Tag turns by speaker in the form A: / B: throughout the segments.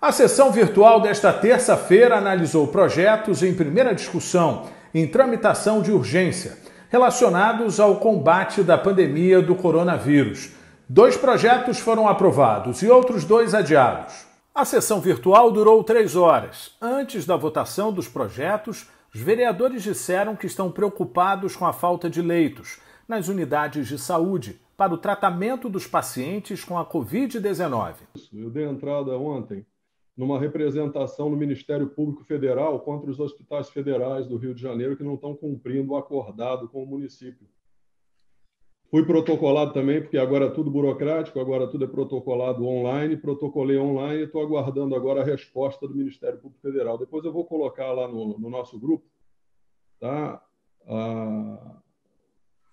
A: A sessão virtual desta terça-feira analisou projetos em primeira discussão, em tramitação de urgência, relacionados ao combate da pandemia do coronavírus. 2 projetos foram aprovados e outros 2 adiados. A sessão virtual durou 3 horas. Antes da votação dos projetos, os vereadores disseram que estão preocupados com a falta de leitos nas unidades de saúde para o tratamento dos pacientes com a Covid-19.
B: Eu dei entrada ontem numa representação no Ministério Público Federal contra os hospitais federais do Rio de Janeiro que não estão cumprindo o acordado com o município. Fui protocolado também, porque agora é tudo burocrático, agora tudo é protocolado online, protocolei online e estou aguardando agora a resposta do Ministério Público Federal. Depois eu vou colocar lá no nosso grupo, tá?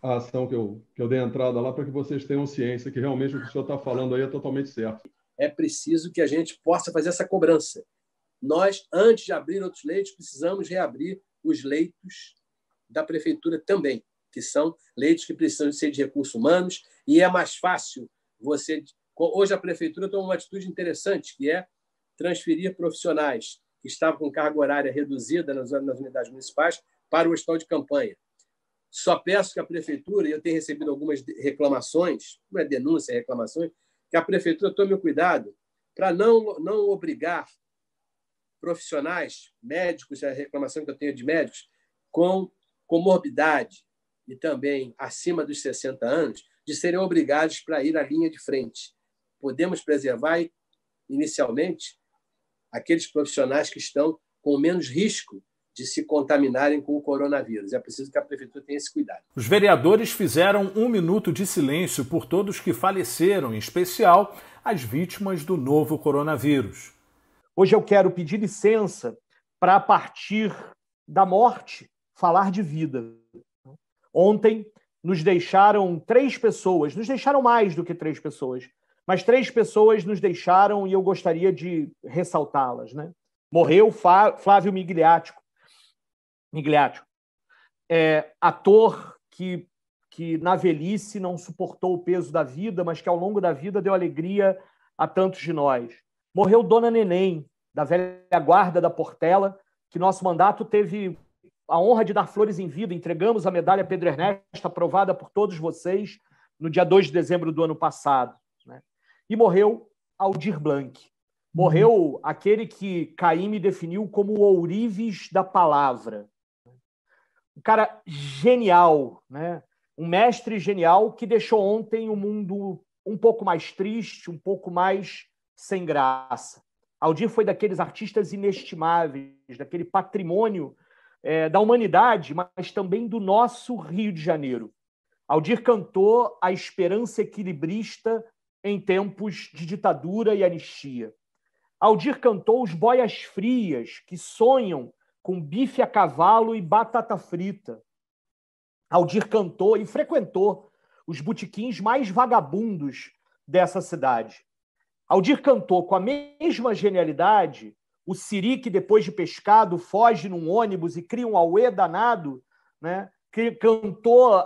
B: A ação que eu dei entrada lá para que vocês tenham ciência que realmente o que o senhor está falando aí é totalmente certo.
C: É preciso que a gente possa fazer essa cobrança. Nós, antes de abrir outros leitos, precisamos reabrir os leitos da prefeitura também, que são leitos que precisam ser de recursos humanos, e é mais fácil você... Hoje a prefeitura toma uma atitude interessante, que é transferir profissionais que estavam com carga horária reduzida nas unidades municipais para o hospital de campanha. Só peço que a prefeitura, e eu tenho recebido algumas reclamações, não é denúncia, é reclamações, que a prefeitura tome cuidado para não obrigar profissionais, médicos, a reclamação que eu tenho de médicos, com comorbidade e também acima dos 60 anos, de serem obrigados para ir à linha de frente. Podemos preservar, inicialmente, aqueles profissionais que estão com menos risco de se contaminarem com o coronavírus. É preciso que a prefeitura tenha esse cuidado.
A: Os vereadores fizeram 1 minuto de silêncio por todos que faleceram, em especial as vítimas do novo coronavírus.
D: Hoje eu quero pedir licença para, a partir da morte, falar de vida. Ontem nos deixaram 3 pessoas, nos deixaram mais do que 3 pessoas, mas 3 pessoas nos deixaram e eu gostaria de ressaltá-las, né? Morreu Flávio Migliaccio, ator que na velhice não suportou o peso da vida, mas que ao longo da vida deu alegria a tantos de nós. Morreu Dona Neném, da velha guarda da Portela, que nosso mandato teve a honra de dar flores em vida. Entregamos a medalha Pedro Ernesto, aprovada por todos vocês, no dia 2 de dezembro do ano passado, né? E morreu Aldir Blanc. Morreu aquele que Caíme definiu como o ourives da palavra. Um cara genial, né? Um mestre genial que deixou ontem o mundo um pouco mais triste, um pouco mais sem graça. Aldir foi daqueles artistas inestimáveis, daquele patrimônio da humanidade, mas também do nosso Rio de Janeiro. Aldir cantou a esperança equilibrista em tempos de ditadura e anistia. Aldir cantou os boias frias que sonham com bife a cavalo e batata frita. Aldir cantou e frequentou os botequins mais vagabundos dessa cidade. Aldir cantou com a mesma genialidade o siri que, depois de pescado, foge num ônibus e cria um auê danado, né? Que cantou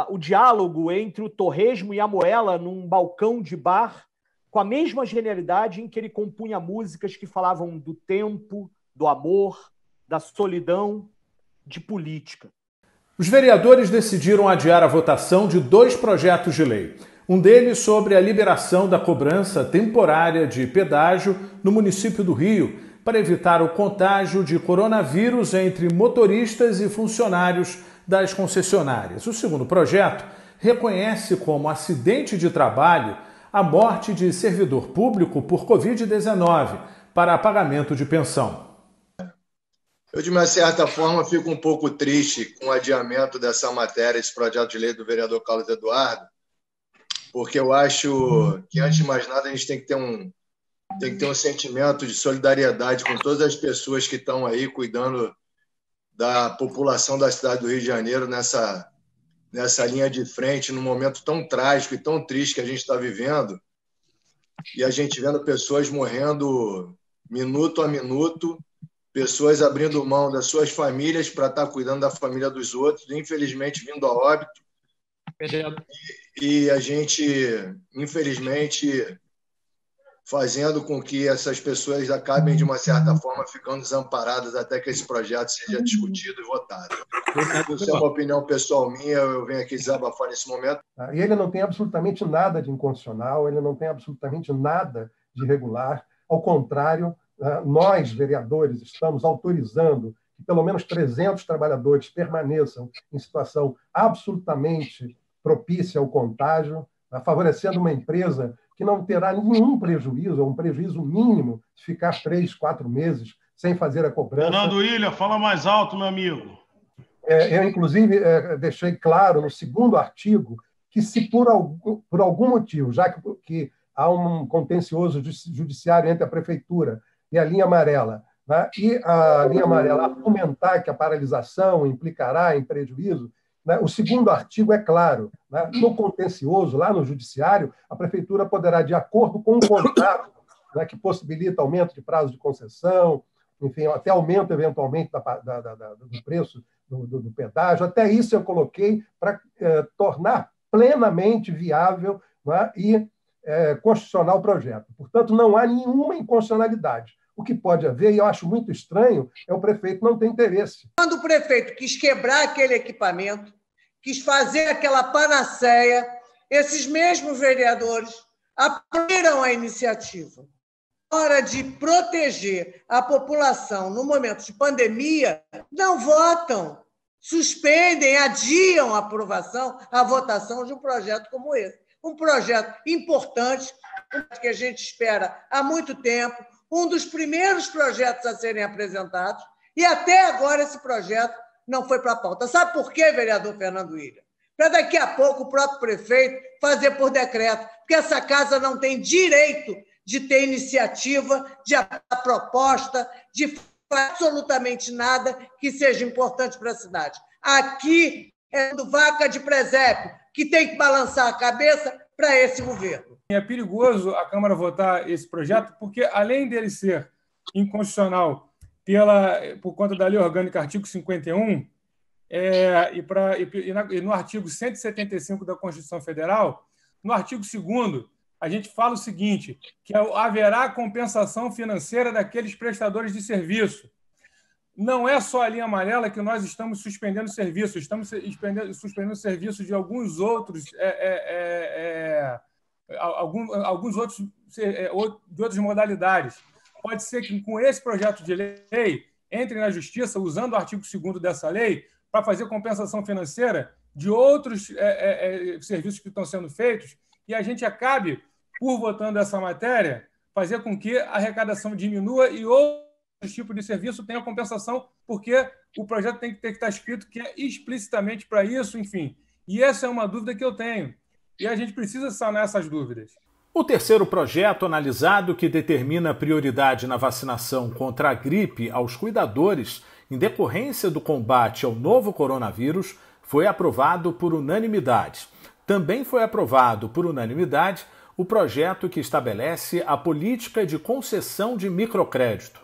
D: o diálogo entre o torresmo e a moela num balcão de bar, com a mesma genialidade em que ele compunha músicas que falavam do tempo, do amor, da solidão, de política.
A: Os vereadores decidiram adiar a votação de 2 projetos de lei. Um deles sobre a liberação da cobrança temporária de pedágio no município do Rio, para evitar o contágio de coronavírus entre motoristas e funcionários das concessionárias. O segundo projeto reconhece como acidente de trabalho a morte de servidor público por Covid-19 para pagamento de pensão.
E: Eu, de uma certa forma, fico um pouco triste com o adiamento dessa matéria, esse projeto de lei do vereador Carlos Eduardo, porque eu acho que, antes de mais nada, a gente tem que ter um sentimento de solidariedade com todas as pessoas que estão aí cuidando da população da cidade do Rio de Janeiro nessa linha de frente, num momento tão trágico e tão triste que a gente está vivendo, e a gente vendo pessoas morrendo minuto a minuto, pessoas abrindo mão das suas famílias para estar cuidando da família dos outros, infelizmente vindo a óbito. E a gente, infelizmente, fazendo com que essas pessoas acabem, de uma certa forma, ficando desamparadas até que esse projeto seja discutido e votado. Isso é uma opinião pessoal minha, eu venho aqui desabafar nesse momento.
F: E ele não tem absolutamente nada de inconstitucional, ele não tem absolutamente nada de irregular. Ao contrário, nós, vereadores, estamos autorizando que pelo menos 300 trabalhadores permaneçam em situação absolutamente propícia ao contágio, favorecendo uma empresa que não terá nenhum prejuízo, ou um prejuízo mínimo, de ficar 3, 4 meses sem fazer a cobrança.
G: Fernando William, fala mais alto, meu amigo.
F: Eu, inclusive, deixei claro no segundo artigo que se por algum motivo, já que há um contencioso judiciário entre a Prefeitura e a linha amarela, né, e a linha amarela argumentar que a paralisação implicará em prejuízo, né, o segundo artigo é claro. Né, no contencioso, lá no judiciário, a Prefeitura poderá, de acordo com o contrato, né, que possibilita aumento de prazo de concessão, enfim, até aumento, eventualmente, do preço do pedágio, até isso eu coloquei para tornar plenamente viável, né, e constitucional o projeto. Portanto, não há nenhuma inconstitucionalidade. O que pode haver, e eu acho muito estranho, é o prefeito não ter interesse.
H: Quando o prefeito quis quebrar aquele equipamento, quis fazer aquela panaceia, esses mesmos vereadores apoiaram a iniciativa. Na hora de proteger a população no momento de pandemia, não votam, suspendem, adiam a aprovação, a votação de um projeto como esse. Um projeto importante, que a gente espera há muito tempo, um dos primeiros projetos a serem apresentados, e até agora esse projeto não foi para a pauta. Sabe por quê, vereador Fernando William? Para daqui a pouco o próprio prefeito fazer por decreto, porque essa casa não tem direito de ter iniciativa, de proposta, de fazer absolutamente nada que seja importante para a cidade. Aqui é do vaca de presépio, que tem que balançar a cabeça para esse governo.
I: É perigoso a Câmara votar esse projeto, porque, além dele ser inconstitucional por conta da Lei Orgânica, artigo 51, e no artigo 175 da Constituição Federal, no artigo 2º, a gente fala o seguinte, que haverá compensação financeira daqueles prestadores de serviço. Não é só a linha amarela que nós estamos suspendendo serviços, estamos suspendendo serviços de alguns outros, alguns outros de outras modalidades. Pode ser que, com esse projeto de lei, entre na Justiça, usando o artigo 2º dessa lei, para fazer compensação financeira de outros serviços que estão sendo feitos, e a gente acabe, por votando essa matéria, fazer com que a arrecadação diminua e outros tipos de serviço tenham compensação, porque o projeto tem que ter que estar escrito que é explicitamente para isso, enfim. E essa é uma dúvida que eu tenho. E a gente precisa sanar essas dúvidas.
A: O terceiro projeto analisado, que determina prioridade na vacinação contra a gripe aos cuidadores em decorrência do combate ao novo coronavírus, foi aprovado por unanimidade. Também foi aprovado por unanimidade o projeto que estabelece a política de concessão de microcrédito.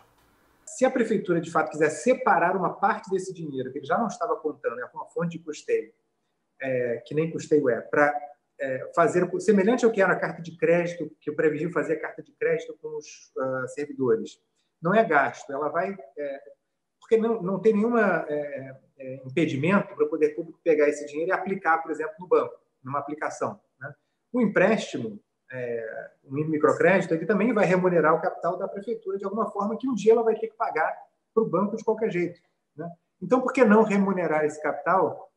J: Se a prefeitura, de fato, quiser separar uma parte desse dinheiro, que ele já não estava contando, com uma fonte de custeio, que nem custeio para fazer semelhante ao que era a carta de crédito, que o Previgil fazia a carta de crédito com os servidores. Não é gasto, ela vai... porque não tem nenhum impedimento para o poder público pegar esse dinheiro e aplicar, por exemplo, no banco, numa aplicação. Né? O empréstimo, o microcrédito, ele também vai remunerar o capital da prefeitura de alguma forma que um dia ela vai ter que pagar para o banco de qualquer jeito. Né? Então, por que não remunerar esse capital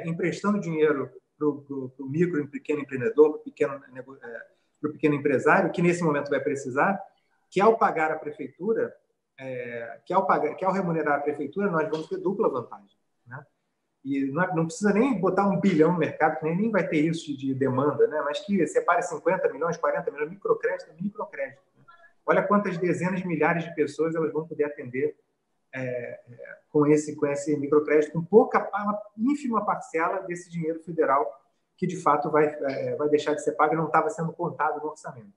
J: emprestando dinheiro para o micro e pequeno empreendedor, para o pequeno empresário, que nesse momento vai precisar, que ao pagar a prefeitura, que ao remunerar a prefeitura, nós vamos ter dupla vantagem. Né? E não precisa nem botar 1 bilhão no mercado, que nem vai ter isso de demanda, né? Mas que separe 50 milhões, 40 milhões, microcrédito. Né? Olha quantas dezenas de milhares de pessoas elas vão poder atender com esse microcrédito, com uma ínfima parcela desse dinheiro federal que, de fato, vai deixar de ser pago e não estava sendo contado no orçamento.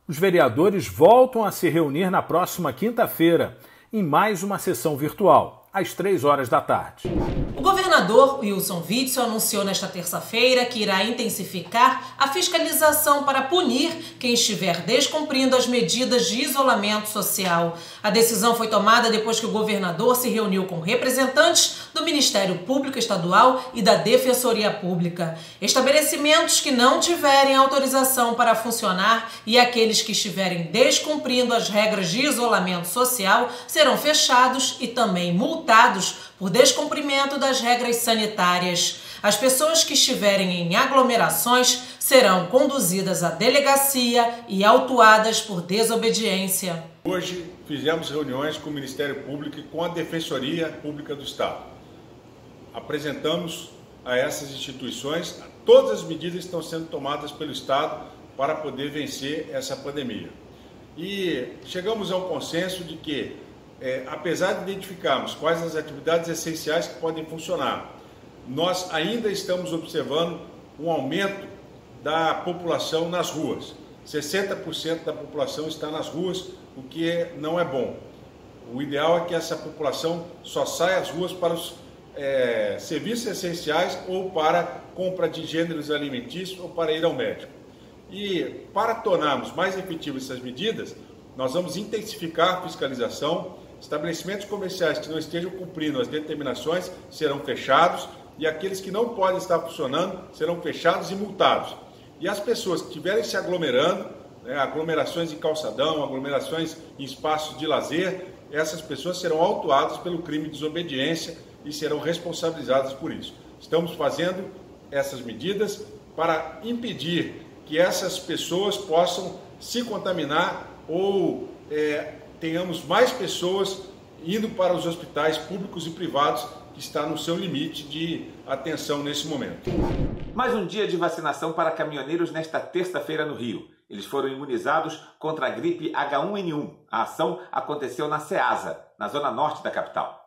A: Os vereadores voltam a se reunir na próxima quinta-feira, em mais uma sessão virtual. às 15h.
K: O governador Wilson Witzel anunciou nesta terça-feira que irá intensificar a fiscalização para punir quem estiver descumprindo as medidas de isolamento social. A decisão foi tomada depois que o governador se reuniu com representantes do Ministério Público Estadual e da Defensoria Pública. Estabelecimentos que não tiverem autorização para funcionar e aqueles que estiverem descumprindo as regras de isolamento social serão fechados e também multados por descumprimento das regras sanitárias. As pessoas que estiverem em aglomerações serão conduzidas à delegacia e autuadas por desobediência.
L: Hoje fizemos reuniões com o Ministério Público e com a Defensoria Pública do Estado. Apresentamos a essas instituições todas as medidas que estão sendo tomadas pelo Estado para poder vencer essa pandemia. E chegamos a um consenso de que, apesar de identificarmos quais as atividades essenciais que podem funcionar, nós ainda estamos observando um aumento da população nas ruas. 60% da população está nas ruas, o que não é bom. O ideal é que essa população só saia às ruas para os serviços essenciais ou para compra de gêneros alimentícios ou para ir ao médico. E para tornarmos mais efetivas essas medidas, nós vamos intensificar a fiscalização. Estabelecimentos comerciais que não estejam cumprindo as determinações serão fechados e aqueles que não podem estar funcionando serão fechados e multados. E as pessoas que estiverem se aglomerando, aglomerações em calçadão, aglomerações em espaços de lazer, essas pessoas serão autuadas pelo crime de desobediência e serão responsabilizadas por isso. Estamos fazendo essas medidas para impedir que essas pessoas possam se contaminar ou tenhamos mais pessoas indo para os hospitais públicos e privados que está no seu limite de atenção nesse momento.
M: Mais um dia de vacinação para caminhoneiros nesta terça-feira no Rio. Eles foram imunizados contra a gripe H1N1. A ação aconteceu na Ceasa, na zona norte da capital.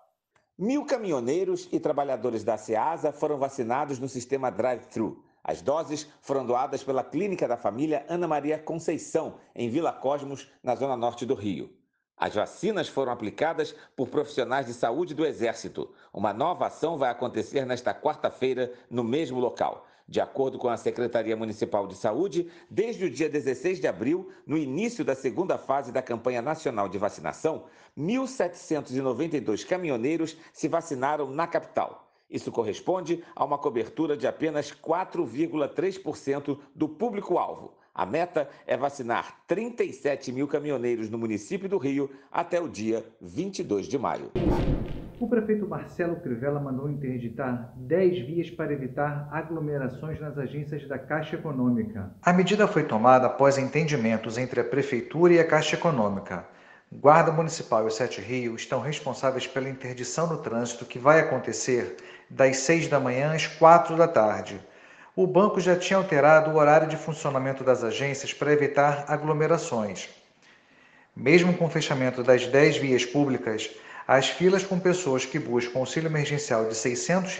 M: 1.000 caminhoneiros e trabalhadores da Ceasa foram vacinados no sistema drive-thru. As doses foram doadas pela Clínica da Família Ana Maria Conceição, em Vila Cosmos, na zona norte do Rio. As vacinas foram aplicadas por profissionais de saúde do Exército. Uma nova ação vai acontecer nesta quarta-feira no mesmo local. De acordo com a Secretaria Municipal de Saúde, desde o dia 16 de abril, no início da segunda fase da campanha nacional de vacinação, 1.792 caminhoneiros se vacinaram na capital. Isso corresponde a uma cobertura de apenas 4,3% do público-alvo. A meta é vacinar 37 mil caminhoneiros no município do Rio até o dia 22 de maio.
N: O prefeito Marcelo Crivella mandou interditar 10 vias para evitar aglomerações nas agências da Caixa Econômica.
O: A medida foi tomada após entendimentos entre a Prefeitura e a Caixa Econômica. Guarda Municipal e o 7 Rio estão responsáveis pela interdição do trânsito que vai acontecer das 6 da manhã às 4 da tarde. O banco já tinha alterado o horário de funcionamento das agências para evitar aglomerações. Mesmo com o fechamento das 10 vias públicas, as filas com pessoas que buscam auxílio emergencial de R$ 600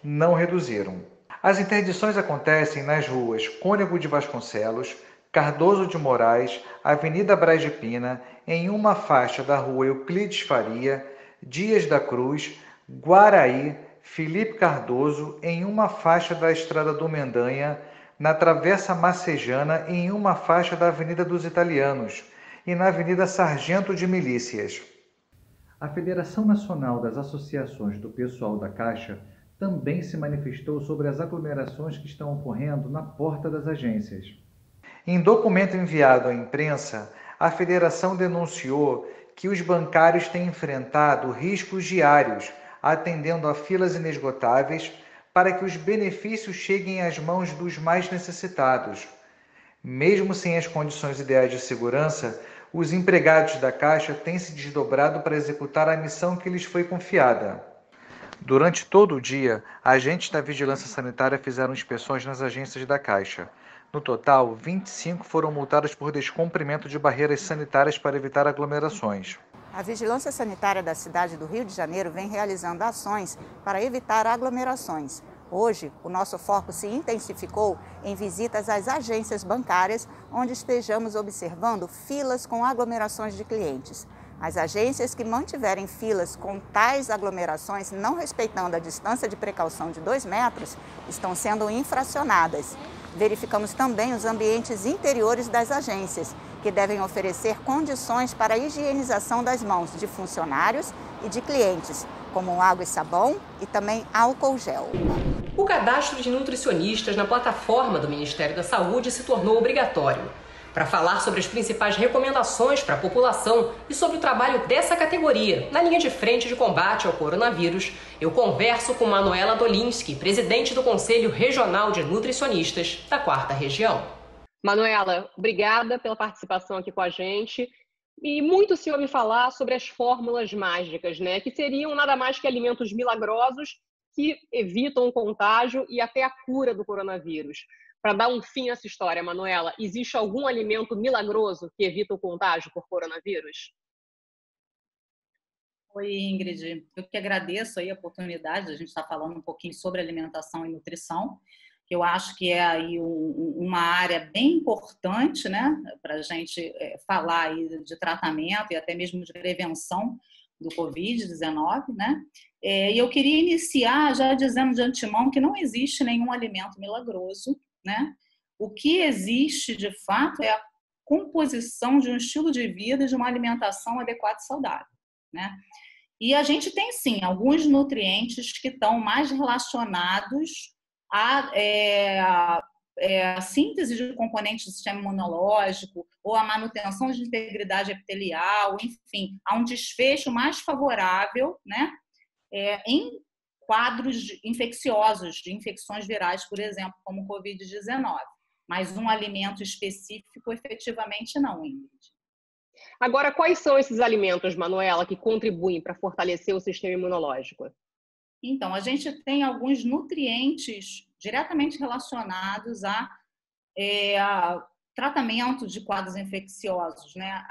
O: não reduziram. As interdições acontecem nas ruas Cônego de Vasconcelos, Cardoso de Moraes, Avenida Braz de Pina, em uma faixa da rua Euclides Faria, Dias da Cruz, Guaraí, Felipe Cardoso, em uma faixa da Estrada do Mendanha, na Travessa Macejana, em uma faixa da Avenida dos Italianos e na Avenida Sargento de Milícias.
N: A Federação Nacional das Associações do Pessoal da Caixa também se manifestou sobre as aglomerações que estão ocorrendo na porta das agências.
O: Em documento enviado à imprensa, a federação denunciou que os bancários têm enfrentado riscos diários, atendendo a filas inesgotáveis para que os benefícios cheguem às mãos dos mais necessitados. Mesmo sem as condições ideais de segurança, os empregados da Caixa têm se desdobrado para executar a missão que lhes foi confiada. Durante todo o dia, agentes da Vigilância Sanitária fizeram inspeções nas agências da Caixa. No total, 25 foram multados por descumprimento de barreiras sanitárias para evitar aglomerações.
P: A Vigilância Sanitária da cidade do Rio de Janeiro vem realizando ações para evitar aglomerações. Hoje, o nosso foco se intensificou em visitas às agências bancárias, onde estejamos observando filas com aglomerações de clientes. As agências que mantiverem filas com tais aglomerações, não respeitando a distância de precaução de 2 metros, estão sendo infracionadas. Verificamos também os ambientes interiores das agências, que devem oferecer condições para a higienização das mãos de funcionários e de clientes, como água e sabão e também álcool gel.
Q: O cadastro de nutricionistas na plataforma do Ministério da Saúde se tornou obrigatório. Para falar sobre as principais recomendações para a população e sobre o trabalho dessa categoria na linha de frente de combate ao coronavírus, eu converso com Manuela Dolinski, presidente do Conselho Regional de Nutricionistas da 4ª Região. Manuela, obrigada pela participação aqui com a gente. E muito se ouve falar sobre as fórmulas mágicas, né? Que seriam nada mais que alimentos milagrosos que evitam o contágio e até a cura do coronavírus. Para dar um fim a essa história, Manuela, existe algum alimento milagroso que evita o contágio por coronavírus?
R: Oi, Ingrid. Eu que agradeço aí a oportunidade de a gente estar falando um pouquinho sobre alimentação e nutrição, que eu acho que é aí uma área bem importante, né, para a gente falar aí de tratamento e até mesmo de prevenção do Covid-19, né? E eu queria iniciar já dizendo de antemão que não existe nenhum alimento milagroso, né? O que existe, de fato, é a composição de um estilo de vida e de uma alimentação adequada e saudável, né? E a gente tem, sim, alguns nutrientes que estão mais relacionados à síntese de componentes do sistema imunológico ou à manutenção de integridade epitelial, enfim, a um desfecho mais favorável, né? Em quadros infecciosos, de infecções virais, por exemplo, como o Covid-19. Mas um alimento específico, efetivamente, não, Ingrid.
Q: Agora, quais são esses alimentos, Manuela, que contribuem para fortalecer o sistema imunológico?
R: Então, a gente tem alguns nutrientes diretamente relacionados a tratamento de quadros infecciosos, né?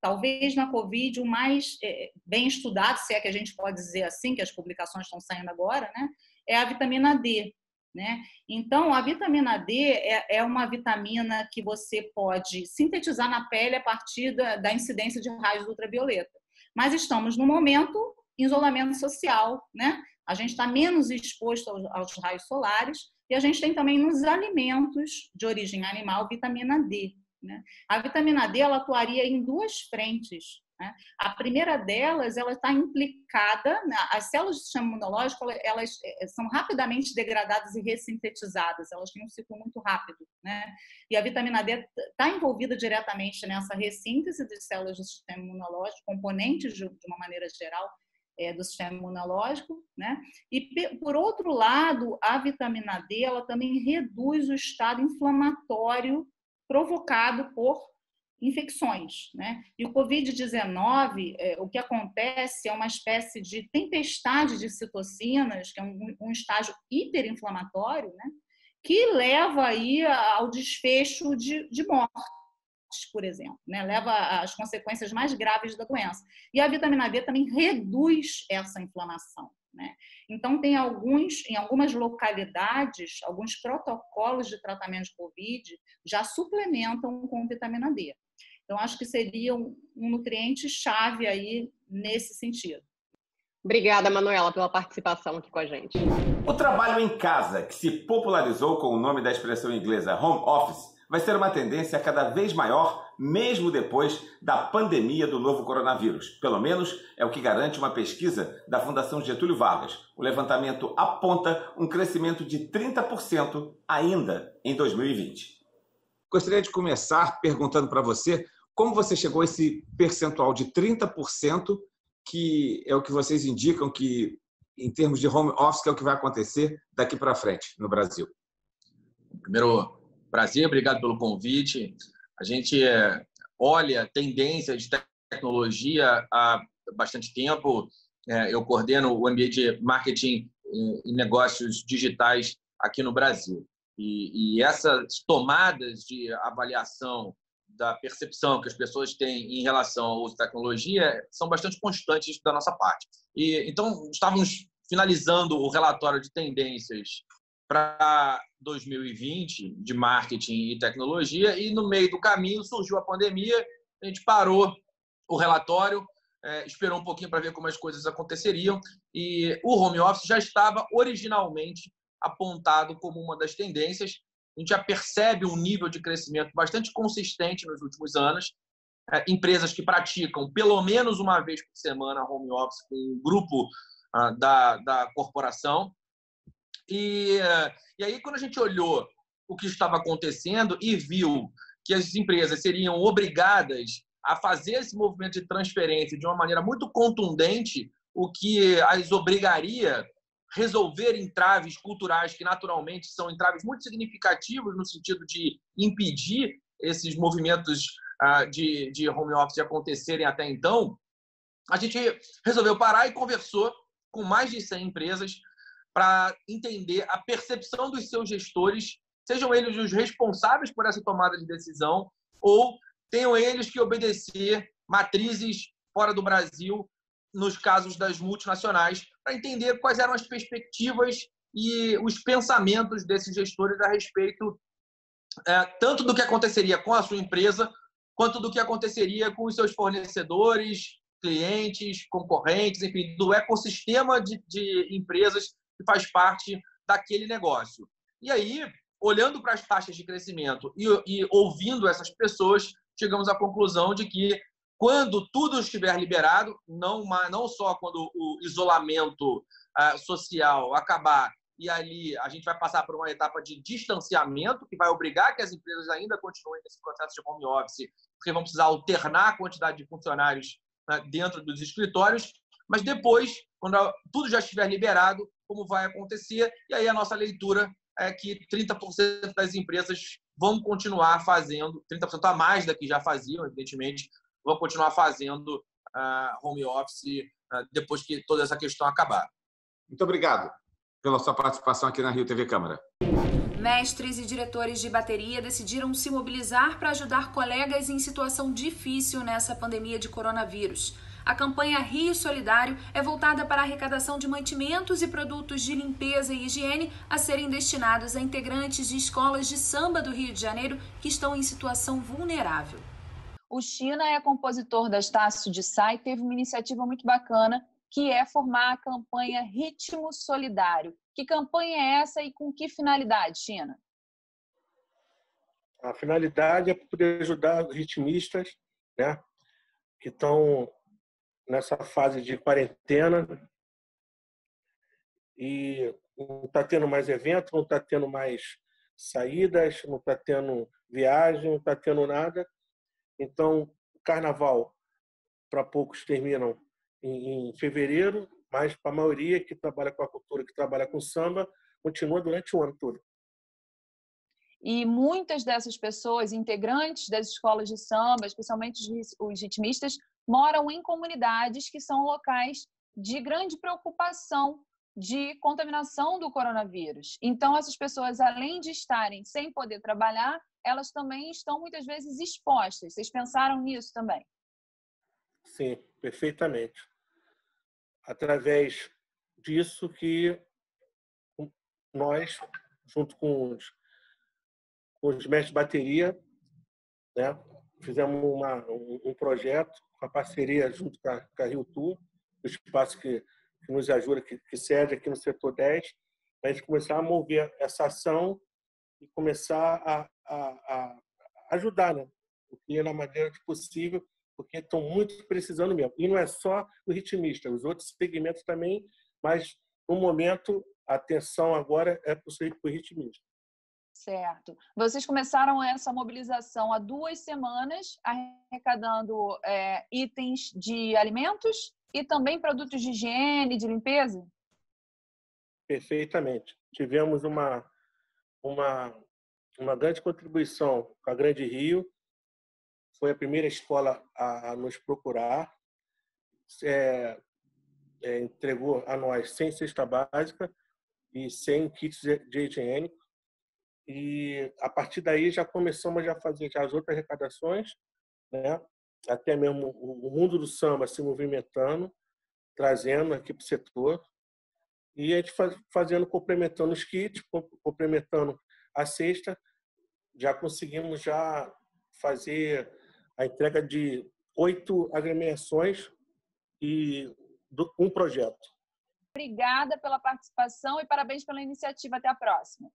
R: Talvez na Covid o mais bem estudado, se é que a gente pode dizer assim, que as publicações estão saindo agora, né, é a vitamina D, né? Então, a vitamina D é uma vitamina que você pode sintetizar na pele a partir da incidência de raios ultravioleta. Mas estamos no momento em isolamento social, né? A gente está menos exposto aos raios solares e a gente tem também nos alimentos de origem animal vitamina D. Né? A vitamina D ela atuaria em 2 frentes. Né? A primeira delas, ela está implicada, as células do sistema imunológico, elas são rapidamente degradadas e ressintetizadas, elas têm um ciclo muito rápido. Né? E a vitamina D está envolvida diretamente nessa ressíntese de células do sistema imunológico, componentes de uma maneira geral do sistema imunológico, né? E por outro lado, a vitamina D ela também reduz o estado inflamatório provocado por infecções, né? E o Covid-19, o que acontece é uma espécie de tempestade de citocinas, que é um estágio hiperinflamatório, né? Que leva aí ao desfecho de morte, por exemplo, né? Leva às consequências mais graves da doença. E a vitamina D também reduz essa inflamação, né? Então, tem em algumas localidades, alguns protocolos de tratamento de Covid já suplementam com vitamina D. Então, acho que seria um nutriente-chave aí nesse sentido.
Q: Obrigada, Manuela, pela participação aqui com a gente.
M: O trabalho em casa, que se popularizou com o nome da expressão inglesa home office, vai ser uma tendência cada vez maior, mesmo depois da pandemia do novo coronavírus. Pelo menos é o que garante uma pesquisa da Fundação Getúlio Vargas. O levantamento aponta um crescimento de 30% ainda em 2020.
S: Gostaria de começar perguntando para você como você chegou a esse percentual de 30%, que é o que vocês indicam que, em termos de home office, que é o que vai acontecer daqui para frente no Brasil.
T: Primeiro, prazer, obrigado pelo convite. A gente olha tendências de tecnologia há bastante tempo. Eu coordeno o MBA de Marketing e Negócios Digitais aqui no Brasil. E essas tomadas de avaliação da percepção que as pessoas têm em relação ao uso de tecnologia são bastante constantes da nossa parte. Então, estávamos finalizando o relatório de tendências para 2020 de marketing e tecnologia e no meio do caminho surgiu a pandemia, a gente parou o relatório, esperou um pouquinho para ver como as coisas aconteceriam, e o home office já estava originalmente apontado como uma das tendências. A gente já percebe um nível de crescimento bastante consistente nos últimos anos. Empresas que praticam pelo menos uma vez por semana home office com o grupo da corporação. E aí, quando a gente olhou o que estava acontecendo e viu que as empresas seriam obrigadas a fazer esse movimento de transferência de uma maneira muito contundente, o que as obrigaria a resolver entraves culturais que, naturalmente, são entraves muito significativos no sentido de impedir esses movimentos de home office acontecerem até então, a gente resolveu parar e conversou com mais de 100 empresas para entender a percepção dos seus gestores, sejam eles os responsáveis por essa tomada de decisão ou tenham eles que obedecer matrizes fora do Brasil, nos casos das multinacionais, para entender quais eram as perspectivas e os pensamentos desses gestores a respeito tanto do que aconteceria com a sua empresa, quanto do que aconteceria com os seus fornecedores, clientes, concorrentes, enfim, do ecossistema de empresas que faz parte daquele negócio. E aí, olhando para as taxas de crescimento e ouvindo essas pessoas, chegamos à conclusão de que quando tudo estiver liberado, não só quando o isolamento social acabar e ali a gente vai passar por uma etapa de distanciamento que vai obrigar que as empresas ainda continuem nesse processo de home office, porque vão precisar alternar a quantidade de funcionários dentro dos escritórios, mas depois, quando tudo já estiver liberado, como vai acontecer, e aí a nossa leitura é que 30% das empresas vão continuar fazendo, 30% a mais da que já faziam, evidentemente, vão continuar fazendo home office depois que toda essa questão acabar.
S: Muito obrigado pela sua participação aqui na Rio TV Câmara.
U: Mestres e diretores de bateria decidiram se mobilizar para ajudar colegas em situação difícil nessa pandemia de coronavírus. A campanha Rio Solidário é voltada para a arrecadação de mantimentos e produtos de limpeza e higiene a serem destinados a integrantes de escolas de samba do Rio de Janeiro que estão em situação vulnerável.
V: O China é compositor da Estácio de Sá e teve uma iniciativa muito bacana, que é formar a campanha Ritmo Solidário. Que campanha é essa e com que finalidade, China?
W: A finalidade é poder ajudar os ritmistas, né, que estão nessa fase de quarentena e não está tendo mais eventos, não está tendo mais saídas, não está tendo viagem, não está tendo nada. Então, o carnaval, para poucos, terminam em fevereiro, mas para a maioria que trabalha com a cultura, que trabalha com samba, continua durante o ano todo.
V: E muitas dessas pessoas, integrantes das escolas de samba, especialmente os ritmistas, moram em comunidades que são locais de grande preocupação de contaminação do coronavírus. Então, essas pessoas, além de estarem sem poder trabalhar, elas também estão muitas vezes expostas. Vocês pensaram nisso também?
W: Sim, perfeitamente. Através disso que nós, junto com os mestres de bateria, né, fizemos um projeto, uma parceria junto com a Rio Tour, o espaço que nos ajuda, que cede aqui no setor 10, para a gente começar a mover essa ação e começar a ajudar, né? Porque na maneira que possível, porque estão muito precisando mesmo. E não é só o ritmista, os outros segmentos também, mas no momento a atenção agora é para o ritmista.
V: Certo. Vocês começaram essa mobilização há 2 semanas, arrecadando itens de alimentos e também produtos de higiene, de limpeza?
W: Perfeitamente. Tivemos uma grande contribuição com a Grande Rio. Foi a primeira escola a nos procurar. Entregou a nós 100 cesta básica e 100 kits de higiene. E a partir daí já começamos a fazer as outras arrecadações, né? Até mesmo o mundo do samba se movimentando, trazendo aqui para o setor. E a gente complementando os kits, complementando a cesta, já conseguimos já fazer a entrega de 8 agremiações um projeto.
V: Obrigada pela participação e parabéns pela iniciativa. Até a próxima.